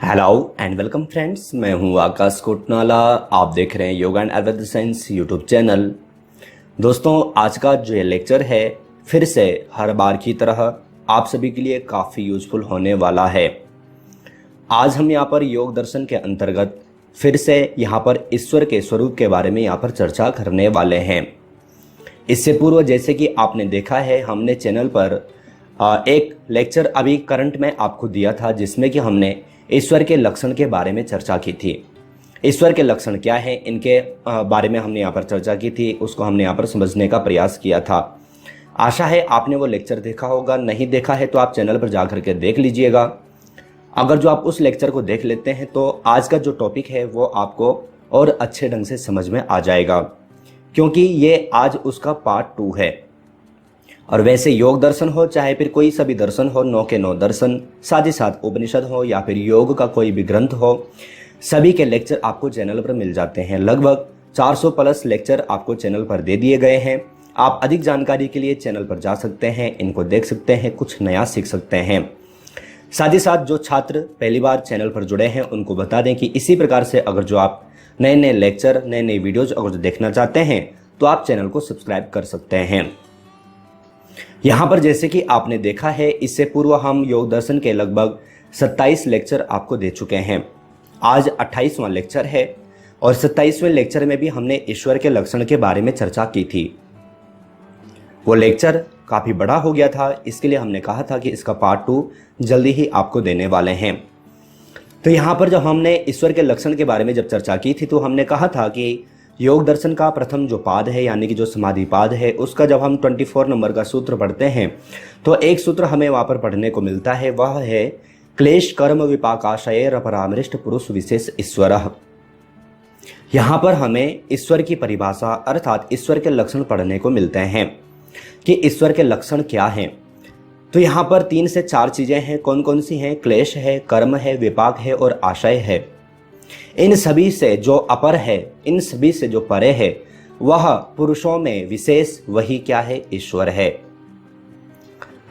Hello and welcome friends, मैं हूं आकाश कोटनाला। आप देख रहे हैं yoga and Ayurveda science YouTube channel. दोस्तों, आज का जो ये लेक्चर है फिर से हर बार की तरह आप सभी के लिए काफ़ी यूजफुल होने वाला है। आज हम यहाँ पर योग दर्शन के अंतर्गत फिर से यहाँ पर ईश्वर के स्वरूप के बारे में यहाँ पर चर्चा करने वाले हैं। इससे पूर्व जैसे कि आपने देखा है, हमने चैनल पर एक लेक्चर अभी करंट में आपको दिया था जिसमें कि हमने ईश्वर के लक्षण के बारे में चर्चा की थी। ईश्वर के लक्षण क्या है, इनके बारे में हमने यहाँ पर चर्चा की थी, उसको हमने यहाँ पर समझने का प्रयास किया था। आशा है आपने वो लेक्चर देखा होगा। नहीं देखा है तो आप चैनल पर जा करके देख लीजिएगा। अगर जो आप उस लेक्चर को देख लेते हैं तो आज का जो टॉपिक है वो आपको और अच्छे ढंग से समझ में आ जाएगा, क्योंकि ये आज उसका पार्ट 2 है। और वैसे योग दर्शन हो चाहे फिर कोई सभी दर्शन हो, 9 के 9 दर्शन, साथ ही साथ उपनिषद हो या फिर योग का कोई भी ग्रंथ हो, सभी के लेक्चर आपको चैनल पर मिल जाते हैं। लगभग 400 प्लस लेक्चर आपको चैनल पर दे दिए गए हैं। आप अधिक जानकारी के लिए चैनल पर जा सकते हैं, इनको देख सकते हैं, कुछ नया सीख सकते हैं। साथ ही साथ जो छात्र पहली बार चैनल पर जुड़े हैं उनको बता दें कि इसी प्रकार से अगर जो आप नए नए लेक्चर, नए नए वीडियोज अगर जो देखना चाहते हैं तो आप चैनल को सब्सक्राइब कर सकते हैं। यहाँ पर जैसे कि आपने देखा है, इससे पूर्व हम योग दर्शन के लगभग 27 लेक्चर आपको दे चुके हैं। आज 28वां लेक्चर है और 27वें लेक्चर में भी हमने ईश्वर के लक्षण के बारे में चर्चा की थी। वो लेक्चर काफ़ी बड़ा हो गया था, इसके लिए हमने कहा था कि इसका पार्ट 2 जल्दी ही आपको देने वाले हैं। तो यहाँ पर जब हमने ईश्वर के लक्षण के बारे में जब चर्चा की थी तो हमने कहा था कि योग दर्शन का प्रथम जो पाद है यानी कि जो समाधि पाद है, उसका जब हम 24 नंबर का सूत्र पढ़ते हैं तो एक सूत्र हमें वहाँ पर पढ़ने को मिलता है, वह है क्लेश कर्म विपाकाशय परामृष्ट पुरुष विशेष ईश्वर। यहाँ पर हमें ईश्वर की परिभाषा अर्थात ईश्वर के लक्षण पढ़ने को मिलते हैं कि ईश्वर के लक्षण क्या हैं। तो यहाँ पर 3 से 4 चीज़ें हैं। कौन कौन सी हैं? क्लेश है, कर्म है, विपाक है और आशय है। इन सभी से जो अपर है, इन सभी से जो परे है, वह पुरुषों में विशेष वही क्या है? ईश्वर है।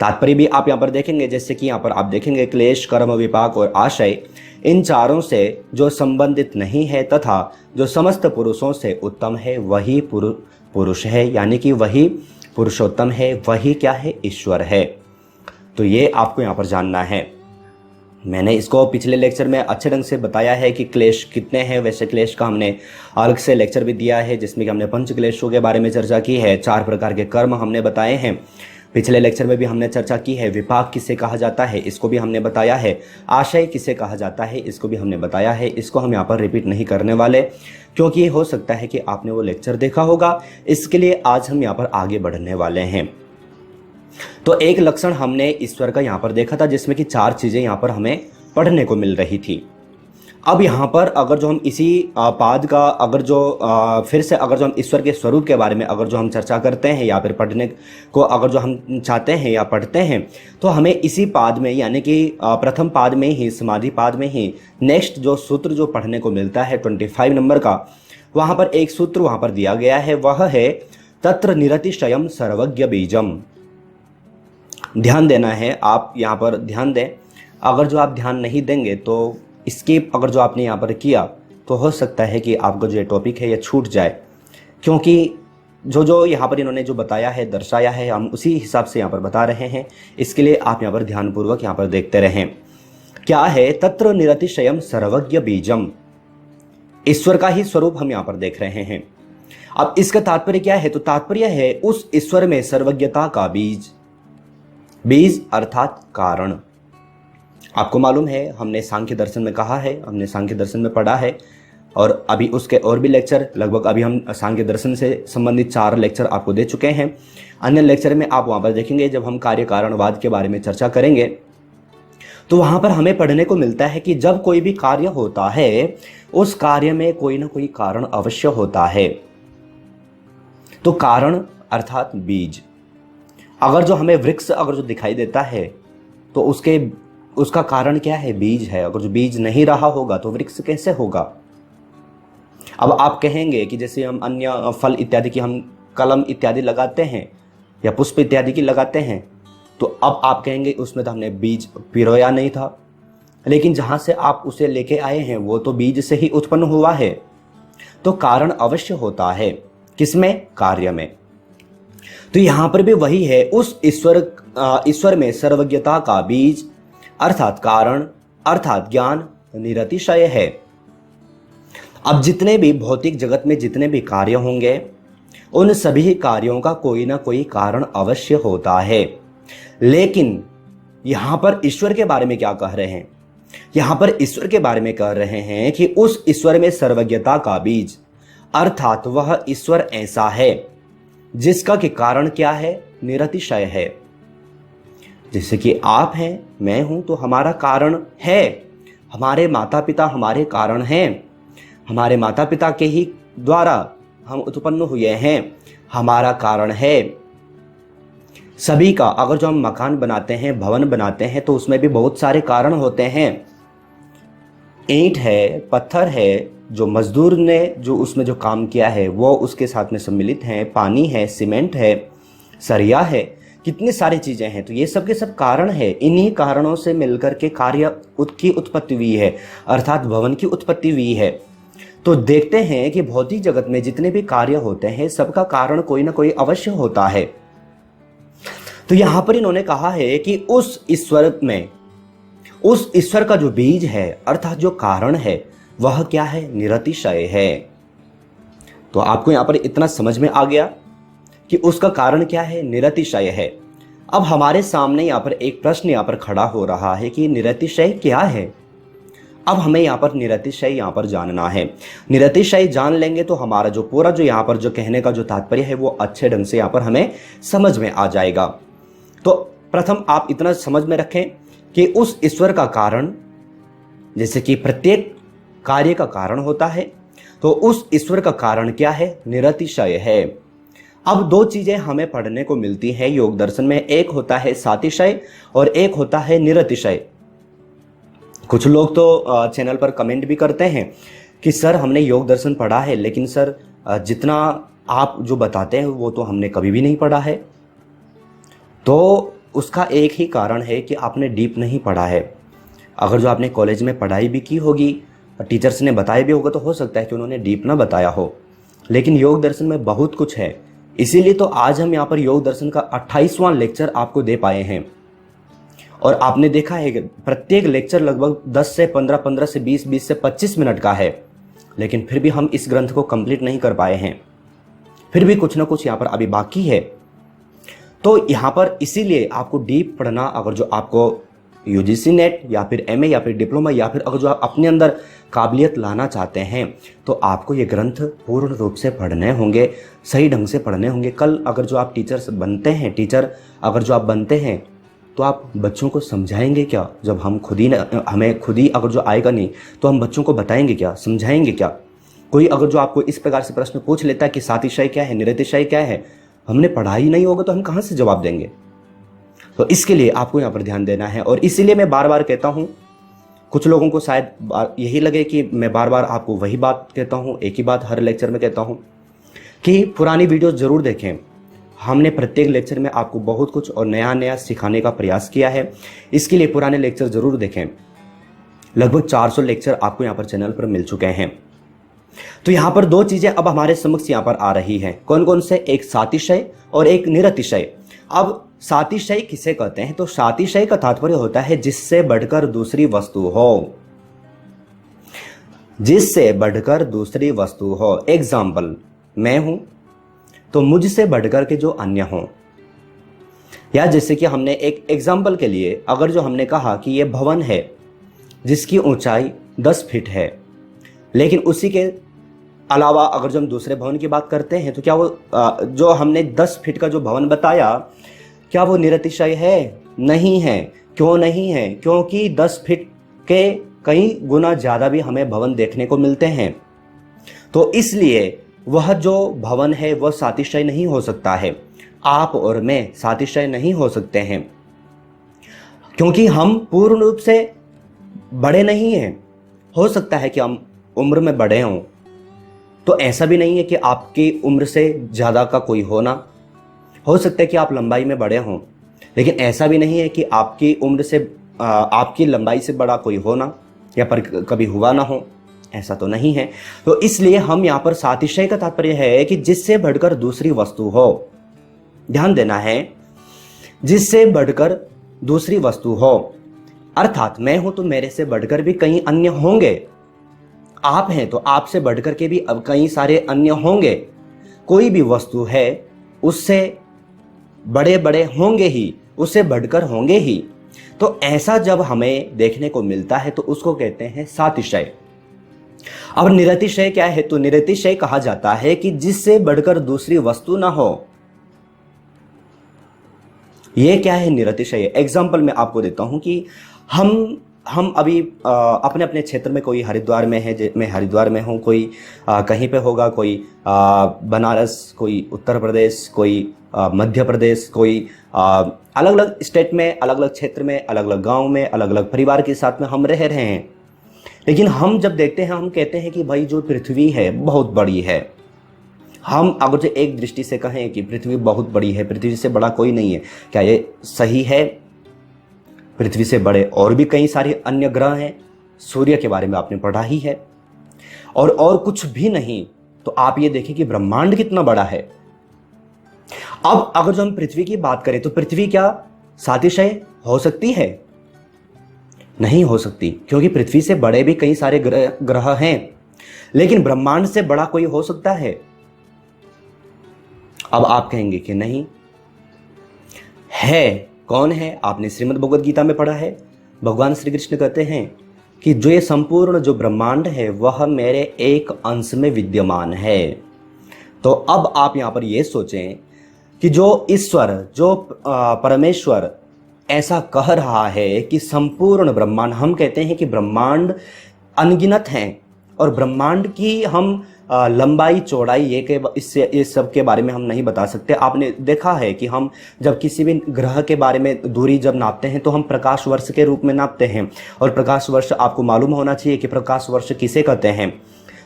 तात्पर्य भी आप यहाँ पर देखेंगे, जैसे कि यहाँ पर आप देखेंगे क्लेश, कर्म, विपाक और आशय, इन चारों से जो संबंधित नहीं है तथा जो समस्त पुरुषों से उत्तम है वही पुरुष है, यानी कि वही पुरुषोत्तम है, वही क्या है? ईश्वर है। तो ये आपको यहाँ पर जानना है। मैंने इसको पिछले लेक्चर में अच्छे ढंग से बताया है कि क्लेश कितने हैं। वैसे क्लेश का हमने अलग से लेक्चर भी दिया है जिसमें कि हमने पंच क्लेशों के बारे में चर्चा की है। 4 प्रकार के कर्म हमने बताए हैं। पिछले लेक्चर में भी हमने चर्चा की है। विपाक किसे कहा जाता है, इसको भी हमने बताया है। आशय किसे कहा जाता है, इसको भी हमने बताया है। इसको हम यहाँ पर रिपीट नहीं करने वाले, क्योंकि ये हो सकता है कि आपने वो लेक्चर देखा होगा। इसके लिए आज हम यहाँ पर आगे बढ़ने वाले हैं। तो एक लक्षण हमने ईश्वर का यहाँ पर देखा था जिसमें कि 4 चीजें यहाँ पर हमें पढ़ने को मिल रही थी। अब यहाँ पर अगर जो हम इसी पाद का अगर जो फिर से अगर जो हम ईश्वर के स्वरूप के बारे में अगर जो हम चर्चा करते हैं या फिर पढ़ने को अगर जो हम चाहते हैं या पढ़ते हैं तो हमें इसी पाद में यानी कि प्रथम पाद में ही, समाधि पाद में ही नेक्स्ट जो सूत्र जो पढ़ने को मिलता है 25 नंबर का, वहाँ पर एक सूत्र वहाँ पर दिया गया है, वह है तत्र निरतिशयम सर्वज्ञ बीजम। ध्यान देना है, आप यहाँ पर ध्यान दें। अगर जो आप ध्यान नहीं देंगे तो स्किप अगर जो आपने यहाँ पर किया तो हो सकता है कि आपका जो ये टॉपिक है ये छूट जाए, क्योंकि जो यहाँ पर इन्होंने जो बताया है, दर्शाया है, हम उसी हिसाब से यहाँ पर बता रहे हैं। इसके लिए आप यहाँ पर ध्यानपूर्वक यहाँ पर देखते रहें। क्या है? तत्र निरतिशयम सर्वज्ञ बीजम। ईश्वर का ही स्वरूप हम यहाँ पर देख रहे हैं। अब इसका तात्पर्य क्या है? तो तात्पर्य है उस ईश्वर में सर्वज्ञता का बीज। बीज अर्थात कारण। आपको मालूम है, हमने सांख्य दर्शन में कहा है, हमने सांख्य दर्शन में पढ़ा है, और अभी उसके और भी लेक्चर लगभग अभी हम सांख्य दर्शन से संबंधित 4 लेक्चर आपको दे चुके हैं। अन्य लेक्चर में आप वहाँ पर देखेंगे, जब हम कार्य कारणवाद के बारे में चर्चा करेंगे तो वहाँ पर हमें पढ़ने को मिलता है कि जब कोई भी कार्य होता है उस कार्य में कोई ना कोई कारण अवश्य होता है। तो कारण अर्थात बीज। अगर जो हमें वृक्ष अगर जो दिखाई देता है तो उसका कारण क्या है? बीज है। अगर जो बीज नहीं रहा होगा तो वृक्ष कैसे होगा? अब आप कहेंगे कि जैसे हम अन्य फल इत्यादि की हम कलम इत्यादि लगाते हैं या पुष्प इत्यादि की लगाते हैं, तो अब आप कहेंगे उसमें तो हमने बीज पिरोया नहीं था, लेकिन जहां से आप उसे लेके आए हैं वो तो बीज से ही उत्पन्न हुआ है। तो कारण अवश्य होता है, किसमें? कार्य में। तो यहां पर भी वही है, उस ईश्वर में सर्वज्ञता का बीज अर्थात कारण अर्थात ज्ञान निरतिशय है। अब जितने भी भौतिक जगत में जितने भी कार्य होंगे उन सभी कार्यों का कोई ना कोई कारण अवश्य होता है। लेकिन यहां पर ईश्वर के बारे में क्या कह रहे हैं? यहां पर ईश्वर के बारे में कह रहे हैं कि उस ईश्वर में सर्वज्ञता का बीज अर्थात वह ईश्वर ऐसा है जिसका कि कारण क्या है? निरतिशय है। जैसे कि आप हैं, मैं हूं, तो हमारा कारण है। हमारे माता पिता हमारे कारण हैं। हमारे माता पिता के ही द्वारा हम उत्पन्न हुए हैं, हमारा कारण है। सभी का अगर जो हम मकान बनाते हैं, भवन बनाते हैं, तो उसमें भी बहुत सारे कारण होते हैं। ईंट है, पत्थर है, जो मजदूर ने जो उसमें जो काम किया है वो उसके साथ में सम्मिलित हैं, पानी है, सीमेंट है, सरिया है, कितनी सारी चीजें हैं। तो ये सब के सब कारण है। इन्हीं कारणों से मिलकर के कार्य की उत्पत्ति हुई है, अर्थात भवन की उत्पत्ति हुई है। तो देखते हैं कि भौतिक जगत में जितने भी कार्य होते हैं सबका कारण कोई ना कोई अवश्य होता है। तो यहां पर इन्होंने कहा है कि उस ईश्वर का जो बीज है अर्थात जो कारण है वह क्या है? निरतिशय है। तो आपको यहां पर इतना समझ में आ गया कि उसका कारण क्या है? निरतिशय है। अब हमारे सामने यहां पर एक प्रश्न यहां पर खड़ा हो रहा है कि निरतिशय क्या है? अब हमें यहाँ पर निरतिशय यहाँ पर जानना है। निरतिशय जान लेंगे तो हमारा जो पूरा जो यहाँ पर जो कहने का जो तात्पर्य है वो अच्छे ढंग से यहाँ पर हमें समझ में आ जाएगा। तो प्रथम आप इतना समझ में रखें कि उस ईश्वर का कारण, जैसे कि प्रत्येक कार्य का कारण होता है, तो उस ईश्वर का कारण क्या है? निरतिशय है। अब दो चीजें हमें पढ़ने को मिलती है योग दर्शन में, एक होता है सातिशय और एक होता है निरतिशय। कुछ लोग तो चैनल पर कमेंट भी करते हैं कि सर हमने योग दर्शन पढ़ा है, लेकिन सर जितना आप जो बताते हैं वो तो हमने कभी भी नहीं पढ़ा है। तो उसका एक ही कारण है कि आपने डीप नहीं पढ़ा है। अगर जो आपने कॉलेज में पढ़ाई भी की होगी, टीचर्स ने बताया भी होगा, तो हो सकता है कि उन्होंने डीप ना बताया हो, लेकिन योग दर्शन में बहुत कुछ है। इसीलिए तो आज हम यहाँ पर योग दर्शन का 28वां लेक्चर आपको दे पाए हैं। और आपने देखा है कि प्रत्येक लेक्चर लगभग 10 से 15, 15 से 20, 20 से 25 मिनट का है, लेकिन फिर भी हम इस ग्रंथ को कंप्लीट नहीं कर पाए हैं। फिर भी कुछ ना कुछ यहाँ पर अभी बाकी है। तो यहाँ पर इसीलिए आपको डीप पढ़ना, अगर जो आपको यूजीसी नेट या फिर एमए या फिर डिप्लोमा या फिर अगर जो आप अपने अंदर काबिलियत लाना चाहते हैं, तो आपको ये ग्रंथ पूर्ण रूप से पढ़ने होंगे, सही ढंग से पढ़ने होंगे। कल अगर जो आप टीचर अगर जो आप बनते हैं, तो आप बच्चों को समझाएंगे क्या? जब हमें खुद ही अगर जो आएगा नहीं, तो हम बच्चों को बताएंगे क्या, समझाएंगे क्या? कोई अगर जो आपको इस प्रकार से प्रश्न पूछ लेता है कि सातिशय क्या है, निरतिशय क्या है, हमने पढ़ा ही नहीं होगा तो हम कहाँ से जवाब देंगे? तो इसके लिए आपको यहाँ पर ध्यान देना है। और इसीलिए मैं बार बार कहता हूँ, कुछ लोगों को शायद यही लगे कि मैं बार बार आपको वही बात कहता हूँ, एक ही बात हर लेक्चर में कहता हूँ, कि पुरानी वीडियोस जरूर देखें। हमने प्रत्येक लेक्चर में आपको बहुत कुछ और नया नया सिखाने का प्रयास किया है। इसके लिए पुराने लेक्चर जरूर देखें। लगभग 400 लेक्चर आपको यहाँ पर चैनल पर मिल चुके हैं। तो यहाँ पर दो चीजें अब हमारे समक्ष यहाँ पर आ रही हैं। कौन कौन से? एक सातिशय और एक निरतिशय। अब सातिशय किसे कहते हैं? तो सातिशय का तात्पर्य होता है जिससे बढ़कर दूसरी वस्तु हो, जिससे बढ़कर दूसरी वस्तु हो। एग्जाम्पल, मैं हूं तो मुझसे बढ़कर के जो अन्य हों, या जैसे कि हमने एक एग्जाम्पल के लिए अगर जो हमने कहा कि ये भवन है जिसकी ऊंचाई 10 फीट है, लेकिन उसी के अलावा अगर जो हम दूसरे भवन की बात करते हैं, तो क्या वो जो हमने 10 फीट का जो भवन बताया, क्या वो निरतिशय है? नहीं है। क्यों नहीं है? क्योंकि 10 फीट के कई गुना ज्यादा भी हमें भवन देखने को मिलते हैं। तो इसलिए वह जो भवन है वह सातिशय नहीं हो सकता है। आप और मैं सातिशय नहीं हो सकते हैं, क्योंकि हम पूर्ण रूप से बड़े नहीं हैं। हो सकता है कि हम उम्र में बड़े हों, तो ऐसा भी नहीं है कि आपकी उम्र से ज़्यादा का कोई होना। हो सकता है कि आप लंबाई में बड़े हों, लेकिन ऐसा भी नहीं है कि आपकी उम्र से आपकी लंबाई से बड़ा कोई हो ना, या पर कभी हुआ ना हो, ऐसा तो नहीं है। तो इसलिए हम यहाँ पर सातिशय का तात्पर्य है कि जिससे बढ़कर दूसरी वस्तु हो। ध्यान देना है, जिससे बढ़कर दूसरी वस्तु हो, अर्थात मैं हूं तो मेरे से बढ़कर भी कई अन्य होंगे, आप हैं तो आपसे बढ़कर के भी अब कई सारे अन्य होंगे, कोई भी वस्तु है उससे बड़े बड़े होंगे ही, उससे बढ़कर होंगे ही। तो ऐसा जब हमें देखने को मिलता है तो उसको कहते हैं सातिशय। अब निरतिशय क्या है? तो निरतिशय कहा जाता है कि जिससे बढ़कर दूसरी वस्तु ना हो। यह क्या है निरतिशय? एग्जाम्पल मैं आपको देता हूं कि हम अभी अपने अपने क्षेत्र में, कोई हरिद्वार में है, मैं हरिद्वार में हूँ, कोई कहीं पे होगा, कोई बनारस, कोई उत्तर प्रदेश, कोई मध्य प्रदेश, कोई अलग अलग स्टेट में, अलग अलग क्षेत्र में, अलग अलग गांव में, अलग अलग परिवार के साथ में हम रह रहे हैं। लेकिन हम जब देखते हैं, हम कहते हैं कि भाई जो पृथ्वी है बहुत बड़ी है। हम अगर जो एक दृष्टि से कहें कि पृथ्वी बहुत बड़ी है, पृथ्वी से बड़ा कोई नहीं है, क्या ये सही है? पृथ्वी से बड़े और भी कई सारे अन्य ग्रह हैं। सूर्य के बारे में आपने पढ़ा ही है। और कुछ भी नहीं तो आप ये देखें कि ब्रह्मांड कितना बड़ा है। अब अगर जो हम पृथ्वी की बात करें तो पृथ्वी क्या सातिशय हो सकती है? नहीं हो सकती, क्योंकि पृथ्वी से बड़े भी कई सारे ग्रह हैं। लेकिन ब्रह्मांड से बड़ा कोई हो सकता है? अब आप कहेंगे कि नहीं है। कौन है? आपने श्रीमद् भगवद गीता में पढ़ा है। भगवान श्री कृष्ण कहते हैं कि जो ये संपूर्ण जो ब्रह्मांड है वह मेरे एक अंश में विद्यमान है। तो अब आप यहां पर ये सोचें कि जो ईश्वर, जो परमेश्वर ऐसा कह रहा है कि संपूर्ण ब्रह्मांड, हम कहते हैं कि ब्रह्मांड अनगिनत हैं और ब्रह्मांड की हम लंबाई चौड़ाई ये सब के बारे में हम नहीं बता सकते। आपने देखा है कि हम जब किसी भी ग्रह के बारे में दूरी जब नापते हैं तो हम प्रकाश वर्ष के रूप में नापते हैं, और प्रकाश वर्ष आपको मालूम होना चाहिए कि प्रकाश वर्ष किसे कहते हैं।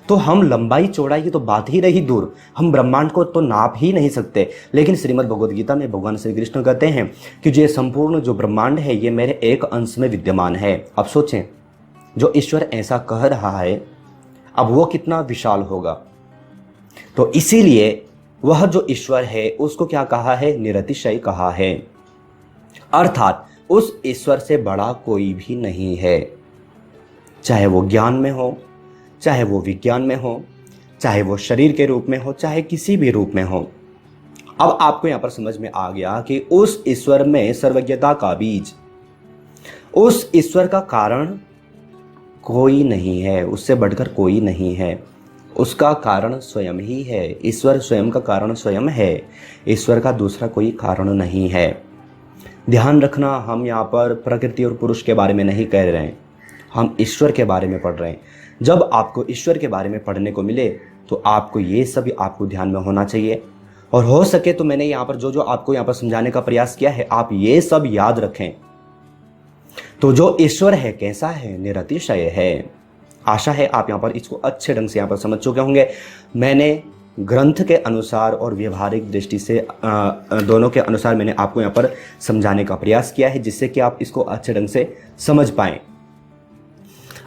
तो हम लंबाई चौड़ाई की तो बात ही रही दूर, हम ब्रह्मांड को तो नाप ही नहीं सकते। लेकिन श्रीमद् भगवद गीता में भगवान श्री कृष्ण कहते हैं कि जो संपूर्ण जो ब्रह्मांड है ये मेरे एक अंश में विद्यमान है। अब सोचें, जो ईश्वर ऐसा कह रहा है अब वो कितना विशाल होगा। तो इसीलिए वह जो ईश्वर है उसको क्या कहा है? निरतिशय कहा है। अर्थात उस ईश्वर से बड़ा कोई भी नहीं है, चाहे वो ज्ञान में हो, चाहे वो विज्ञान में हो, चाहे वो शरीर के रूप में हो, चाहे किसी भी रूप में हो। अब आपको यहां पर समझ में आ गया कि उस ईश्वर में सर्वज्ञता का बीज, उस ईश्वर का कारण कोई नहीं है, उससे बढ़कर कोई नहीं है। उसका कारण स्वयं ही है। ईश्वर स्वयं का कारण स्वयं है। ईश्वर का दूसरा कोई कारण नहीं है। ध्यान रखना, हम यहाँ पर प्रकृति और पुरुष के बारे में नहीं कह रहे हैं, हम ईश्वर के बारे में पढ़ रहे हैं। जब आपको ईश्वर के बारे में पढ़ने को मिले तो आपको ये सभी आपको ध्यान में होना चाहिए। और हो सके तो मैंने यहाँ पर जो आपको यहाँ पर समझाने का प्रयास किया है, आप ये सब याद रखें। तो जो ईश्वर है कैसा है? निरतिशय है। आशा है आप यहाँ पर इसको अच्छे ढंग से यहाँ पर समझ चुके होंगे। मैंने ग्रंथ के अनुसार और व्यवहारिक दृष्टि से दोनों के अनुसार मैंने आपको यहाँ पर समझाने का प्रयास किया है, जिससे कि आप इसको अच्छे ढंग से समझ पाएं।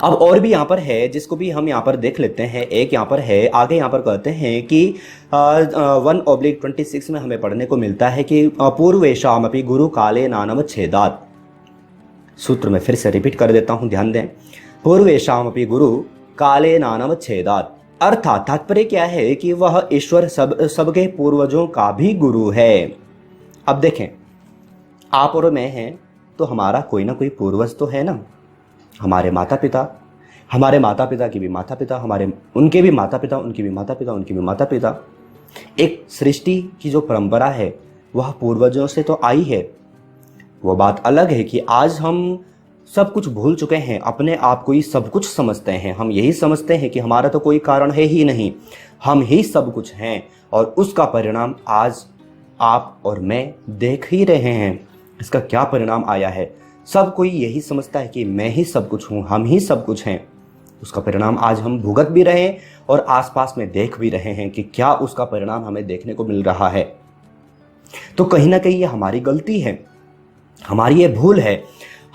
अब और भी यहाँ पर है जिसको भी हम यहाँ पर देख लेते हैं। एक यहाँ पर है, आगे यहाँ पर कहते हैं कि 1/26 में हमें पढ़ने को मिलता है कि पूर्वेशाम अपि गुरु काले नानम छेदात। सूत्र में फिर से रिपीट कर देता हूं, ध्यान दें। पूर्वेशाम अपि गुरु काले नानम छेदात। अर्थात तात्पर्य क्या है कि वह ईश्वर सबके पूर्वजों का भी गुरु है। अब देखें, आप और मैं हैं तो हमारा कोई ना कोई पूर्वज तो है ना। हमारे माता पिता, हमारे माता पिता की भी माता पिता, उनके भी माता पिता, उनकी भी माता पिता, उनकी भी माता पिता। एक सृष्टि की जो परंपरा है वह पूर्वजों से तो आई है। वो बात अलग है कि आज हम सब कुछ भूल चुके हैं, अपने आप को ही सब कुछ समझते हैं। हम यही समझते हैं कि हमारा तो कोई कारण है ही नहीं, हम ही सब कुछ हैं। और उसका परिणाम आज आप और मैं देख ही रहे हैं। इसका क्या परिणाम आया है? सब कोई यही समझता है कि मैं ही सब कुछ हूँ, हम ही सब कुछ हैं। उसका परिणाम आज हम भुगत भी रहे हैं और आसपास में देख भी रहे हैं कि क्या उसका परिणाम हमें देखने को मिल रहा है। तो कहीं ना कहीं ये हमारी गलती है, हमारी ये भूल है।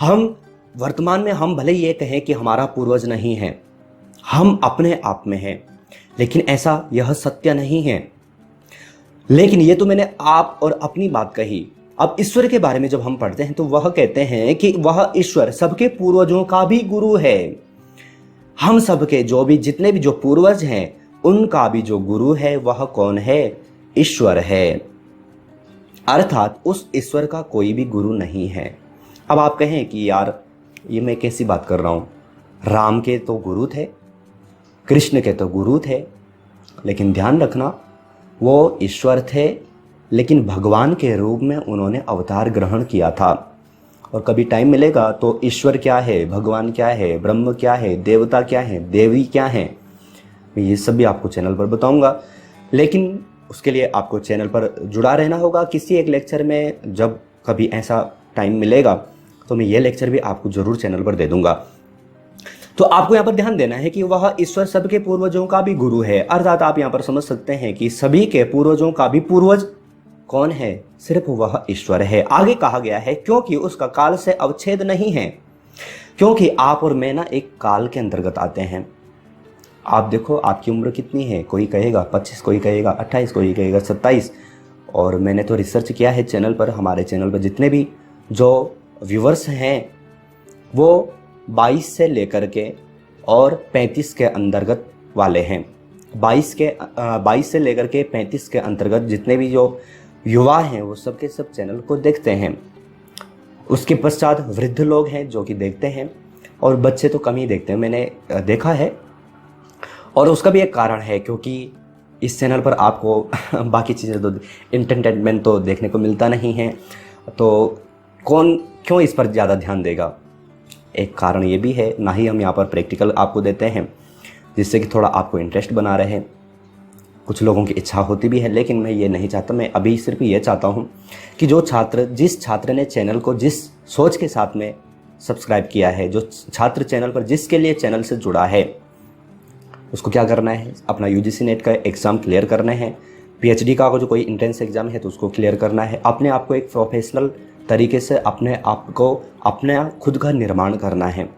हम वर्तमान में हम भले ये कहें कि हमारा पूर्वज नहीं है, हम अपने आप में हैं, लेकिन ऐसा यह सत्य नहीं है। लेकिन ये तो मैंने आप और अपनी बात कही। अब ईश्वर के बारे में जब हम पढ़ते हैं तो वह कहते हैं कि वह ईश्वर सबके पूर्वजों का भी गुरु है। हम सबके जितने भी जो पूर्वज हैं उनका भी जो गुरु है वह कौन है? ईश्वर है। अर्थात उस ईश्वर का कोई भी गुरु नहीं है। अब आप कहें कि यार ये मैं कैसी बात कर रहा हूं, राम के तो गुरु थे, कृष्ण के तो गुरु थे, लेकिन ध्यान रखना वो ईश्वर थे, लेकिन भगवान के रूप में उन्होंने अवतार ग्रहण किया था। और कभी टाइम मिलेगा तो ईश्वर क्या है, भगवान क्या है, ब्रह्म क्या है, देवता क्या है, देवी क्या है, मैं ये सब भी आपको चैनल पर बताऊंगा। लेकिन उसके लिए आपको चैनल पर जुड़ा रहना होगा। किसी एक लेक्चर में जब कभी ऐसा टाइम मिलेगा तो मैं ये लेक्चर भी आपको जरूर चैनल पर दे दूंगा। तो आपको यहाँ पर ध्यान देना है कि वह ईश्वर सबके पूर्वजों का भी गुरु है। अर्थात आप यहाँ पर समझ सकते हैं कि सभी के पूर्वजों का भी पूर्वज कौन है? सिर्फ वह ईश्वर है। आगे कहा गया है क्योंकि उसका काल से अवच्छेद नहीं है। क्योंकि आप और मैं ना एक काल के अंतर्गत आते हैं। आप देखो आपकी उम्र कितनी है, कोई कहेगा 25, कोई कहेगा 28, कोई कहेगा 27। और मैंने तो रिसर्च किया है चैनल पर, हमारे चैनल पर जितने भी जो व्यूवर्स हैं वो 22 से लेकर के और 35 के अंतर्गत वाले हैं। 22 से लेकर के 35 के अंतर्गत जितने भी जो युवा हैं वो सब के सब चैनल को देखते हैं। उसके पश्चात वृद्ध लोग हैं जो कि देखते हैं, और बच्चे तो कम ही देखते हैं, मैंने देखा है। और उसका भी एक कारण है क्योंकि इस चैनल पर आपको बाकी चीज़ें तो एंटरटेनमेंट तो देखने को मिलता नहीं है, तो कौन क्यों इस पर ज़्यादा ध्यान देगा? एक कारण ये भी है, ना ही हम यहाँ पर प्रैक्टिकल आपको देते हैं जिससे कि थोड़ा आपको इंटरेस्ट बना रहे। कुछ लोगों की इच्छा होती भी है, लेकिन मैं ये नहीं चाहता। मैं अभी सिर्फ ये चाहता हूँ कि जिस छात्र ने चैनल को जिस सोच के साथ में सब्सक्राइब किया है, जो छात्र चैनल पर जिसके लिए चैनल से जुड़ा है, उसको क्या करना है? अपना UGC नेट का एग्ज़ाम क्लियर करना है। PhD का जो कोई इंट्रेंस एग्ज़ाम है तो उसको क्लियर करना है। अपने आप को एक प्रोफेशनल तरीके से अपने खुद का निर्माण करना है।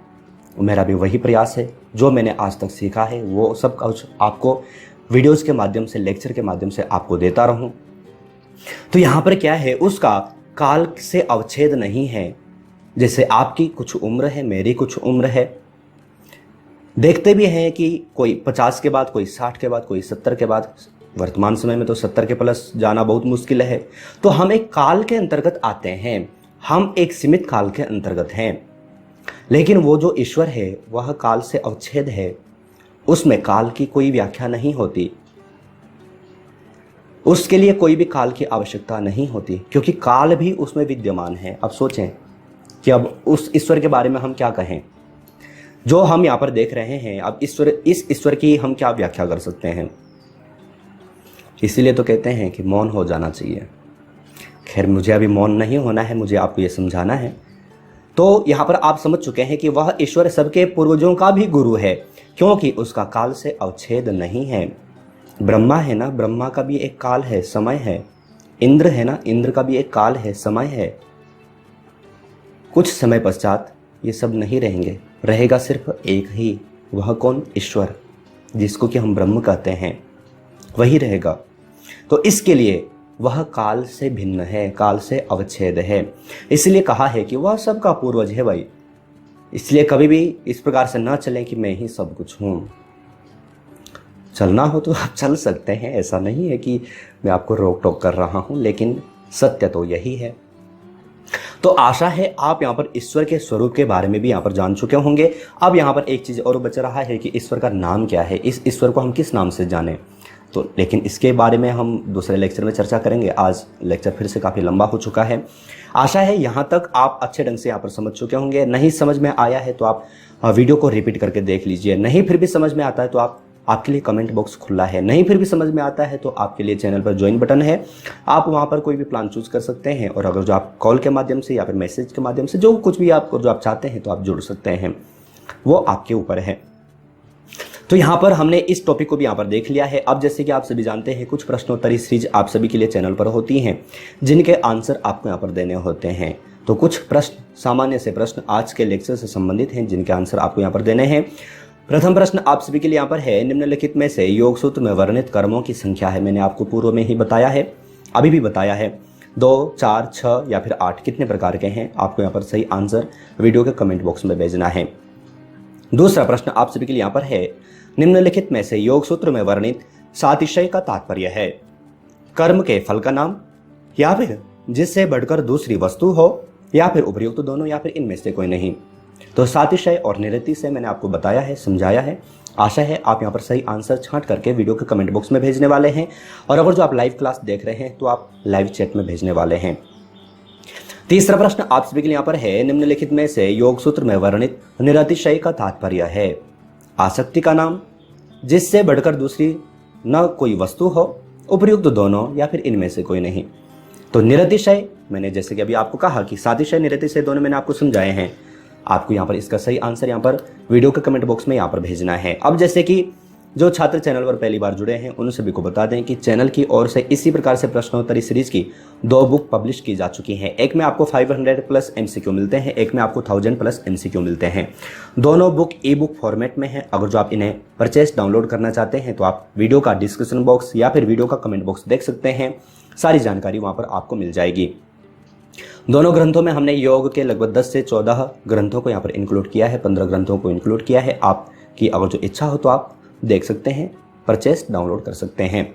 मेरा भी वही प्रयास है। जो मैंने आज तक सीखा है वो सब कुछ आपको वीडियोज़ के माध्यम से, लेक्चर के माध्यम से आपको देता रहूं। तो यहाँ पर क्या है, उसका काल से अवच्छेद नहीं है। जैसे आपकी कुछ उम्र है, मेरी कुछ उम्र है। देखते भी हैं कि कोई 50 के बाद, कोई 60 के बाद, कोई 70 के बाद। वर्तमान समय में तो 70 के प्लस जाना बहुत मुश्किल है। तो हम एक काल के अंतर्गत आते हैं, हम एक सीमित काल के अंतर्गत हैं। लेकिन वो जो ईश्वर है वह काल से अवच्छेद है। उसमें काल की कोई व्याख्या नहीं होती, उसके लिए कोई भी काल की आवश्यकता नहीं होती, क्योंकि काल भी उसमें विद्यमान है। अब सोचें कि अब उस ईश्वर के बारे में हम क्या कहें जो हम यहाँ पर देख रहे हैं। अब इस ईश्वर की हम क्या व्याख्या कर सकते हैं? इसीलिए तो कहते हैं कि मौन हो जाना चाहिए। खैर, मुझे अभी मौन नहीं होना है, मुझे आपको ये समझाना है। तो यहाँ पर आप समझ चुके हैं कि वह ईश्वर सबके पूर्वजों का भी गुरु है, क्योंकि उसका काल से अवच्छेद नहीं है। ब्रह्मा है ना, ब्रह्मा का भी एक काल है, समय है। इंद्र है ना, इंद्र का भी एक काल है, समय है। कुछ समय पश्चात ये सब नहीं रहेंगे, रहेगा सिर्फ एक ही। वह कौन? ईश्वर, जिसको कि हम ब्रह्म कहते हैं, वही रहेगा। तो इसके लिए वह काल से भिन्न है, काल से अवच्छेद है। इसलिए कहा है कि वह सबका पूर्वज है भाई। इसलिए कभी भी इस प्रकार से ना चलें कि मैं ही सब कुछ हूँ। चलना हो तो आप चल सकते हैं, ऐसा नहीं है कि मैं आपको रोक टोक कर रहा हूँ, लेकिन सत्य तो यही है। तो आशा है आप यहाँ पर ईश्वर के स्वरूप के बारे में भी यहाँ पर जान चुके होंगे। अब यहाँ पर एक चीज़ और बच रहा है कि ईश्वर का नाम क्या है, इस ईश्वर को हम किस नाम से जानें। तो लेकिन इसके बारे में हम दूसरे लेक्चर में चर्चा करेंगे। आज लेक्चर फिर से काफ़ी लंबा हो चुका है। आशा है यहाँ तक आप अच्छे ढंग से यहाँ पर समझ चुके होंगे। नहीं समझ में आया है तो आप वीडियो को रिपीट करके देख लीजिए। नहीं फिर भी समझ में आता है तो आपके लिए कमेंट बॉक्स खुला है। नहीं फिर भी समझ में आता है तो आपके लिए चैनल पर ज्वाइन बटन है, आप वहाँ पर कोई भी प्लान चूज कर सकते हैं। और अगर जो आप कॉल के माध्यम से या फिर मैसेज के माध्यम से जो कुछ भी जो आप चाहते हैं तो आप जुड़ सकते हैं, वो आपके ऊपर है। तो यहाँ पर हमने इस टॉपिक को भी यहाँ पर देख लिया है। अब जैसे कि आप सभी जानते हैं कुछ प्रश्नोत्तरी सीरीज आप सभी के लिए चैनल पर होती हैं, जिनके आंसर आपको यहाँ पर देने होते हैं। तो कुछ प्रश्न, सामान्य से प्रश्न आज के लेक्चर से संबंधित हैं, जिनके आंसर आपको यहाँ पर देने हैं। प्रथम प्रश्न आप सभी के लिए यहाँ पर है, निम्नलिखित में से योग सूत्र में वर्णित कर्मों की संख्या है। मैंने आपको पूर्व में ही बताया है, अभी भी बताया है, 2, 4, 6 या फिर 8 कितने प्रकार के हैं। आपको यहाँ पर सही आंसर वीडियो के कमेंट बॉक्स में भेजना है। दूसरा प्रश्न आप सभी के लिए यहाँ पर है, निम्नलिखित में से योग सूत्र में वर्णित सातिशय का तात्पर्य है कर्म के फल का नाम, या फिर जिससे बढ़कर दूसरी वस्तु हो, या फिर उपर्युक्त दोनों, या फिर इनमें से कोई नहीं। तो सातिशय और निरतिशय मैंने आपको बताया है, समझाया है। आशा है आप यहाँ पर सही आंसर छांट करके वीडियो के कमेंट बॉक्स में भेजने वाले हैं, और अगर जो आप लाइव क्लास देख रहे हैं तो आप लाइव चैट में भेजने वाले हैं। तीसरा प्रश्न आप सभी के लिए यहाँ पर है, निम्नलिखित में से योग सूत्र में वर्णित निरतिशय का तात्पर्य है आसक्ति का नाम, जिससे बढ़कर दूसरी न कोई वस्तु हो, उपर्युक्त दोनों, या फिर इनमें से कोई नहीं। तो निरतिशय मैंने जैसे कि अभी आपको कहा कि सातिशय निरतिशय दोनों मैंने आपको समझाए हैं। आपको यहाँ पर इसका सही आंसर यहाँ पर वीडियो के कमेंट बॉक्स में यहाँ पर भेजना है। अब जैसे कि जो छात्र चैनल पर पहली बार जुड़े हैं उन सभी को बता दें कि चैनल की ओर से इसी प्रकार से प्रश्नोत्तरी सीरीज की 2 बुक पब्लिश की जा चुकी हैं। एक में आपको 500+ MCQ मिलते हैं, एक में आपको 1000+ MCQ मिलते हैं। दोनों बुक ई बुक फॉर्मेट में है। अगर जो आप इन्हें परचेस डाउनलोड करना चाहते हैं तो आप वीडियो का डिस्क्रिप्शन बॉक्स या फिर वीडियो का कमेंट बॉक्स देख सकते हैं, सारी जानकारी वहाँ पर आपको मिल जाएगी। दोनों ग्रंथों में हमने योग के लगभग 10 से 14 ग्रंथों को यहाँ पर इंक्लूड किया है, 15 ग्रंथों को इंक्लूड किया है। आपकी अगर जो इच्छा हो तो आप देख सकते हैं, परचेस डाउनलोड कर सकते हैं।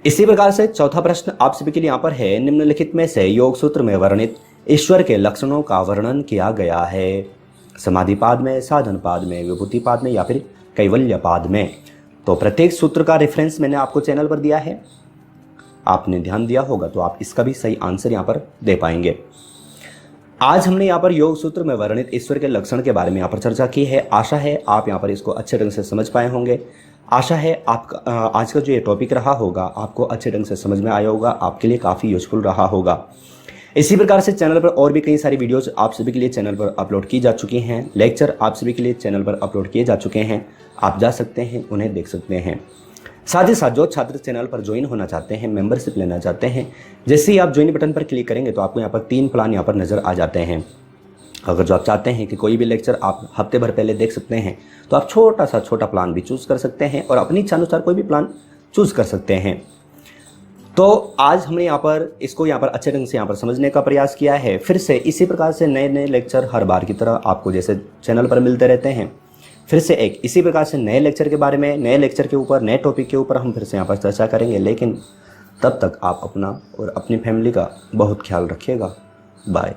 इसी प्रकार से चौथा प्रश्न आप सभी के लिए यहाँ पर है, निम्नलिखित में से योग सूत्र में वर्णित ईश्वर के लक्षणों का वर्णन किया गया है समाधि पाद में, साधन पाद में, विभूति पाद में, या फिर कैवल्य पाद में। तो प्रत्येक सूत्र का रेफरेंस मैंने आपको चैनल पर दिया है, आपने ध्यान दिया होगा तो आप इसका भी सही आंसर यहाँ पर दे पाएंगे। आज हमने यहाँ पर योग सूत्र में वर्णित ईश्वर के लक्षण के बारे में यहाँ पर चर्चा की है। आशा है आप यहाँ पर इसको अच्छे ढंग से समझ पाए होंगे। आशा है आपका आज का जो ये टॉपिक रहा होगा आपको अच्छे ढंग से समझ में आया होगा, आपके लिए काफ़ी यूजफुल रहा होगा। इसी प्रकार से चैनल पर और भी कई सारी वीडियोज आप सभी के लिए चैनल पर अपलोड की जा चुकी हैं, लेक्चर आप सभी के लिए चैनल पर अपलोड किए जा चुके हैं। आप जा सकते हैं, उन्हें देख सकते हैं। साथ ही साथ जो छात्र चैनल पर ज्वाइन होना चाहते हैं, मेंबरशिप लेना चाहते हैं, जैसे ही आप ज्वाइन बटन पर क्लिक करेंगे तो आपको यहाँ पर 3 प्लान यहाँ पर नज़र आ जाते हैं। अगर जो आप चाहते हैं कि कोई भी लेक्चर आप हफ्ते भर पहले देख सकते हैं तो आप छोटा प्लान भी चूज़ कर सकते हैं और अपनी इच्छा अनुसार कोई भी प्लान चूज़ कर सकते हैं। तो आज हमने यहाँ पर इसको यहाँ पर अच्छे ढंग से यहाँ पर समझने का प्रयास किया है। फिर से इसी प्रकार से नए नए लेक्चर हर बार की तरह आपको जैसे चैनल पर मिलते रहते हैं, फिर से एक इसी प्रकार से नए लेक्चर के बारे में, नए लेक्चर के ऊपर, नए टॉपिक के ऊपर हम फिर से यहाँ पर चर्चा करेंगे। लेकिन तब तक आप अपना और अपनी फैमिली का बहुत ख्याल रखिएगा। बाय।